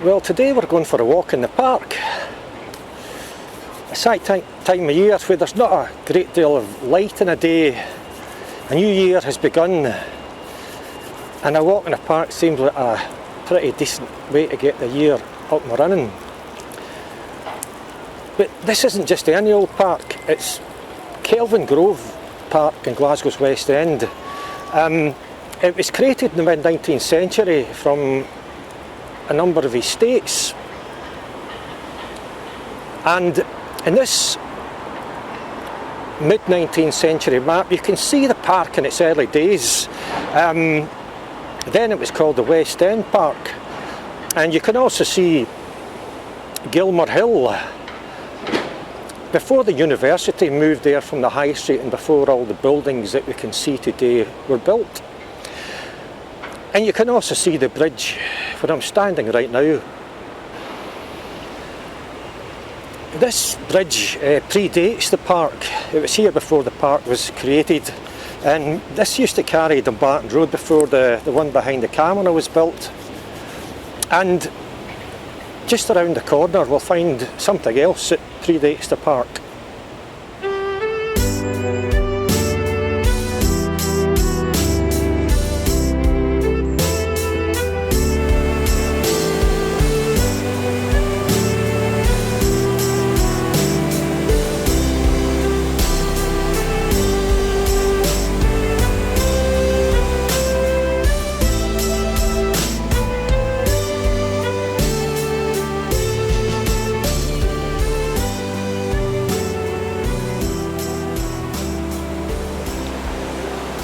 Well, today we're going for a walk in the park. It's that time of year where there's not a great deal of light in a day. A new year has begun, and a walk in the park seems like a pretty decent way to get the year up and running. But this isn't just any old park, it's Kelvingrove Park in Glasgow's West End. It was created in the mid-19th century from a number of estates, and in this mid-19th century map you can see the park in its early days. Then it was called the West End Park, and you can also see Gilmour Hill before the university moved there from the High Street and before all the buildings that we can see today were built. And you can also see the bridge where I'm standing right now. This bridge predates the park. It was here before the park was created, and this used to carry Dumbarton Road before the one behind the Camera was built. And just around the corner we'll find something else that predates the park.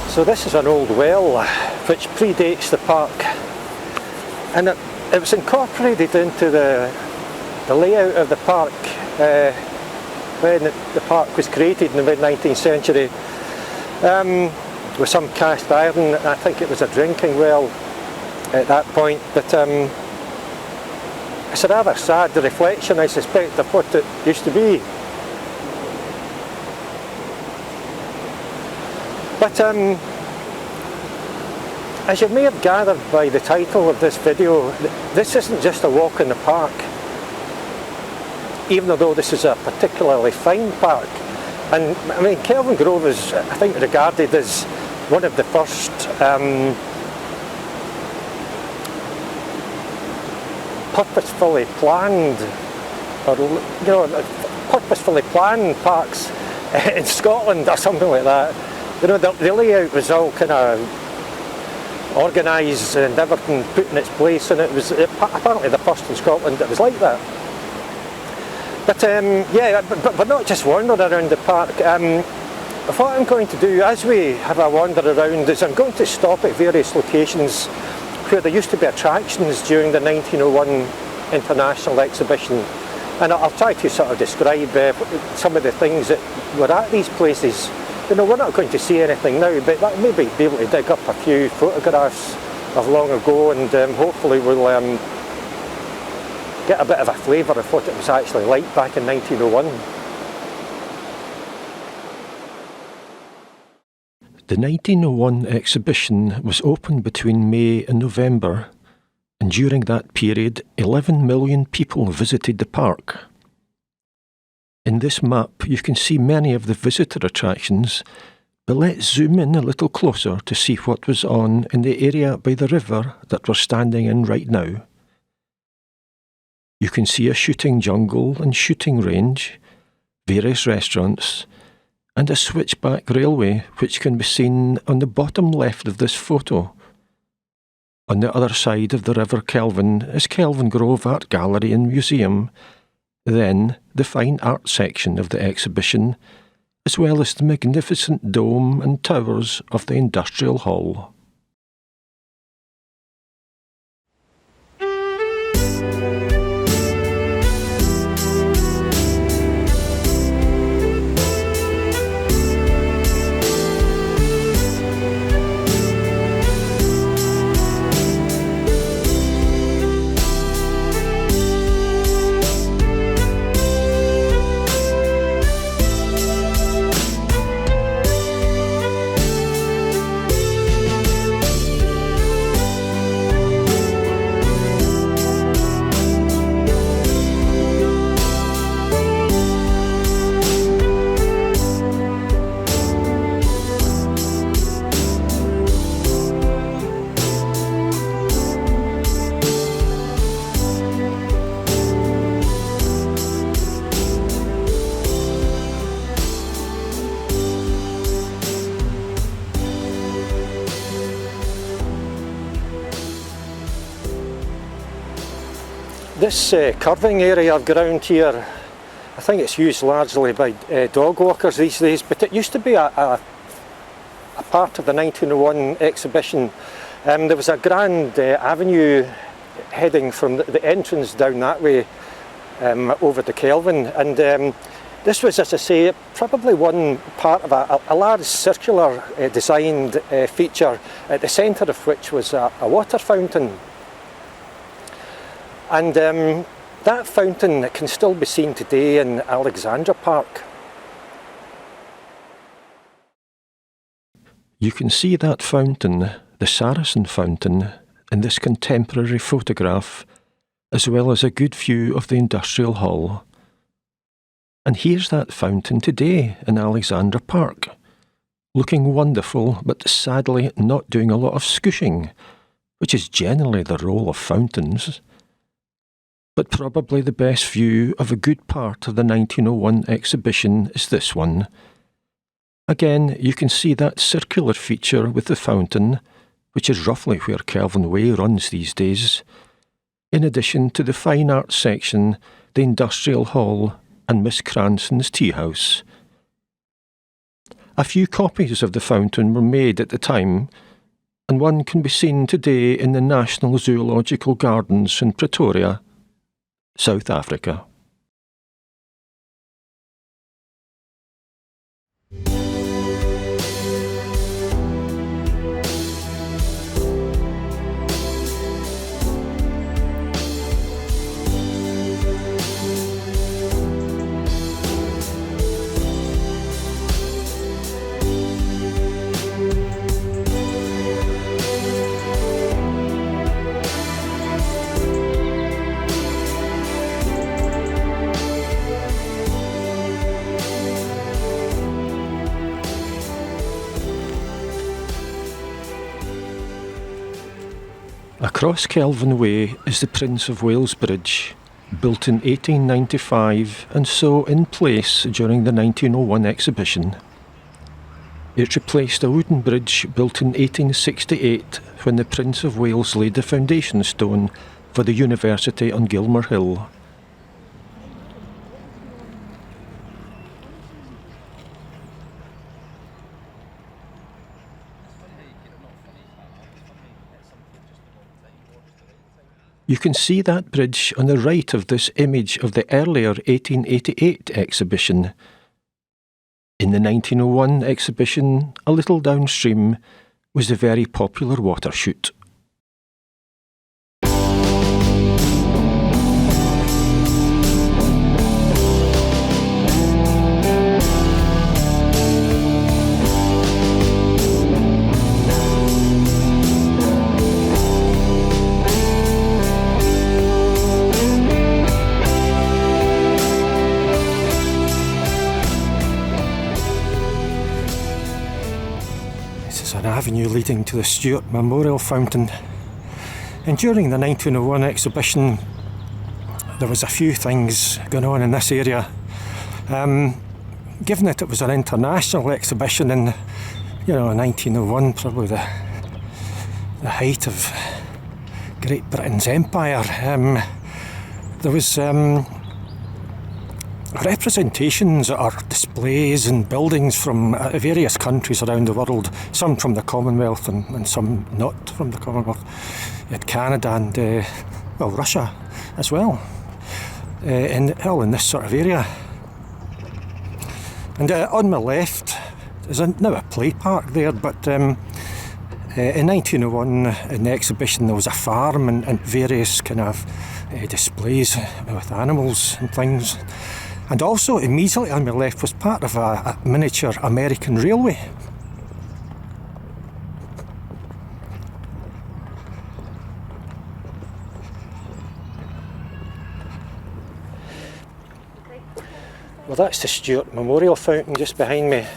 So this is an old well which predates the park, and it was incorporated into the layout of the park when the park was created in the mid-19th century, with some cast iron. I think it was a drinking well at that point, but it's a rather sad reflection, I suspect, of what it used to be. But as you may have gathered by the title of this video, this isn't just a walk in the park, even though this is a particularly fine park. And I mean, Kelvingrove is, I think, regarded as one of the first purposefully planned, purposefully planned parks in Scotland or something like that. You know, the layout was all kind of organised and everything put in its place, and it was apparently the first in Scotland that was like that. But yeah, but not just wandering around the park. What I'm going to do as we have a wander around is I'm going to stop at various locations where there used to be attractions during the 1901 International Exhibition, and I'll try to sort of describe some of the things that were at these places. You know, we're not going to see anything now, but maybe be able to dig up a few photographs of long ago, and hopefully we'll get a bit of a flavour of what it was actually like back in 1901. The 1901 exhibition was open between May and November, and during that period 11 million people visited the park. In this map you can see many of the visitor attractions, but let's zoom in a little closer to see what was on in the area by the river that we're standing in right now. You can see a shooting jungle and shooting range, various restaurants, and a switchback railway which can be seen on the bottom left of this photo. On the other side of the River Kelvin is Kelvingrove Art Gallery and Museum, then the fine art section of the exhibition, as well as the magnificent dome and towers of the Industrial Hall. This curving area of ground here, I think it's used largely by dog walkers these days, but it used to be a part of the 1901 exhibition. There was a grand avenue heading from the entrance down that way over to Kelvin, and this was, as I say, probably one part of a large circular designed feature, at the centre of which was a water fountain. And that fountain can still be seen today in Alexandra Park. You can see that fountain, the Saracen fountain, in this contemporary photograph, as well as a good view of the industrial hall. And here's that fountain today in Alexandra Park, looking wonderful, but sadly not doing a lot of scooshing, which is generally the role of fountains. But probably the best view of a good part of the 1901 exhibition is this one. Again, you can see that circular feature with the fountain, which is roughly where Kelvin Way runs these days, in addition to the fine arts section, the industrial hall, and Miss Cranston's tea house. A few copies of the fountain were made at the time, and one can be seen today in the National Zoological Gardens in Pretoria, South Africa. Across Kelvin Way is the Prince of Wales Bridge, built in 1895 and so in place during the 1901 exhibition. It replaced a wooden bridge built in 1868 when the Prince of Wales laid the foundation stone for the university on Gilmer Hill. You can see that bridge on the right of this image of the earlier 1888 exhibition. In the 1901 exhibition, a little downstream, was the very popular water chute. An avenue leading to the Stewart Memorial Fountain, and during the 1901 exhibition there was a few things going on in this area. Given that it was an international exhibition in 1901, probably the height of Great Britain's empire, there was representations or displays and buildings from various countries around the world, some from the Commonwealth and some not from the Commonwealth. You had Canada and Russia as well, all in this sort of area. And on my left there's now a play park there, but in 1901 in the exhibition there was a farm and various kind of displays with animals and things. And also immediately on my left was part of a miniature American railway. Well, that's the Stewart Memorial Fountain just behind me.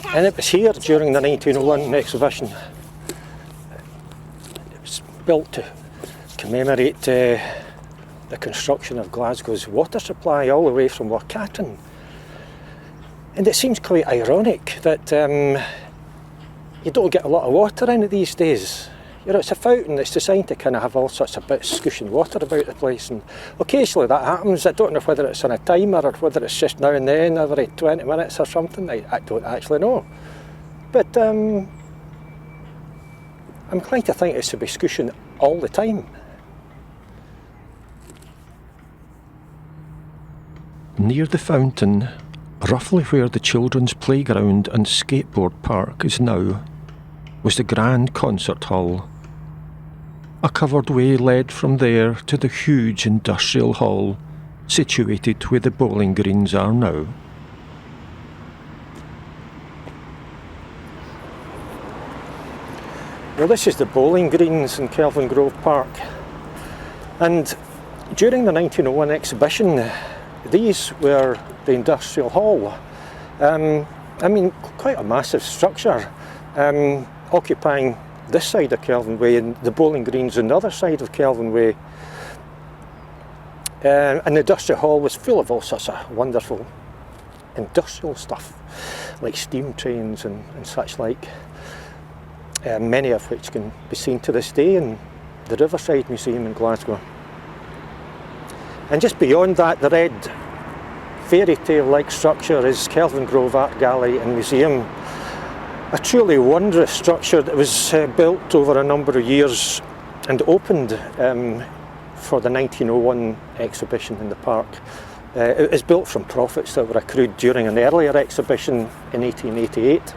And it was here during the 1901 exhibition. It was built to commemorate the construction of Glasgow's water supply all the way from Lochcatron. And it seems quite ironic that you don't get a lot of water in it these days. You know, it's a fountain that's designed to kind of have all sorts of bits squishing water about the place, and occasionally that happens. I don't know whether it's on a timer or whether it's just now and then, every 20 minutes or something. I don't actually know. But I'm inclined to think it should be squishing all the time. Near the fountain, roughly where the children's playground and skateboard park is now, was the grand concert hall. A covered way led from there to the huge industrial hall, situated where the bowling greens are now. Well, this is the bowling greens in Kelvingrove Park, and during the 1901 exhibition, these were the industrial hall. I mean, quite a massive structure, occupying this side of Kelvin Way, and the bowling greens on the other side of Kelvin Way. And the industrial hall was full of all sorts of wonderful industrial stuff, like steam trains and such like, many of which can be seen to this day in the Riverside Museum in Glasgow. And just beyond that, the red fairy tale-like structure is Kelvingrove Art Gallery and Museum, a truly wondrous structure that was built over a number of years and opened for the 1901 exhibition in the park. It was built from profits that were accrued during an earlier exhibition in 1888.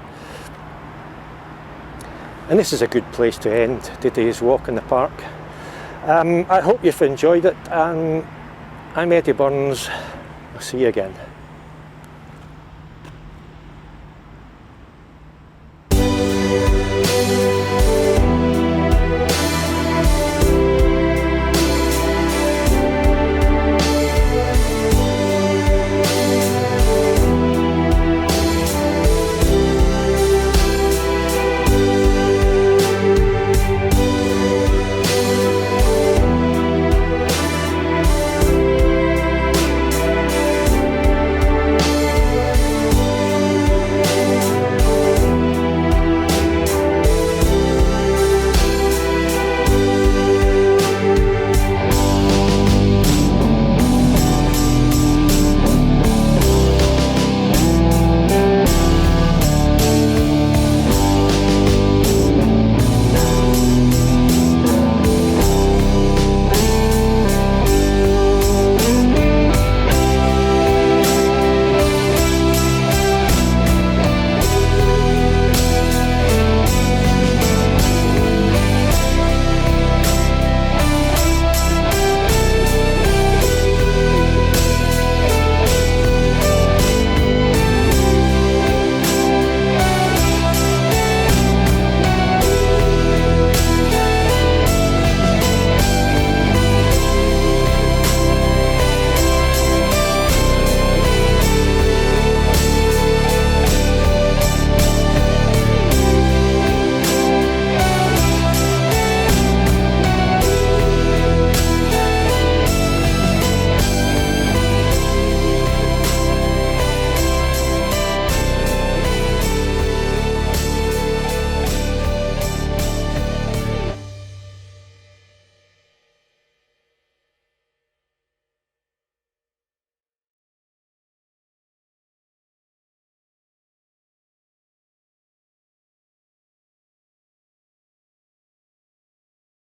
And this is a good place to end today's walk in the park. I hope you've enjoyed it. I'm Eddie Burns. I'll see you again.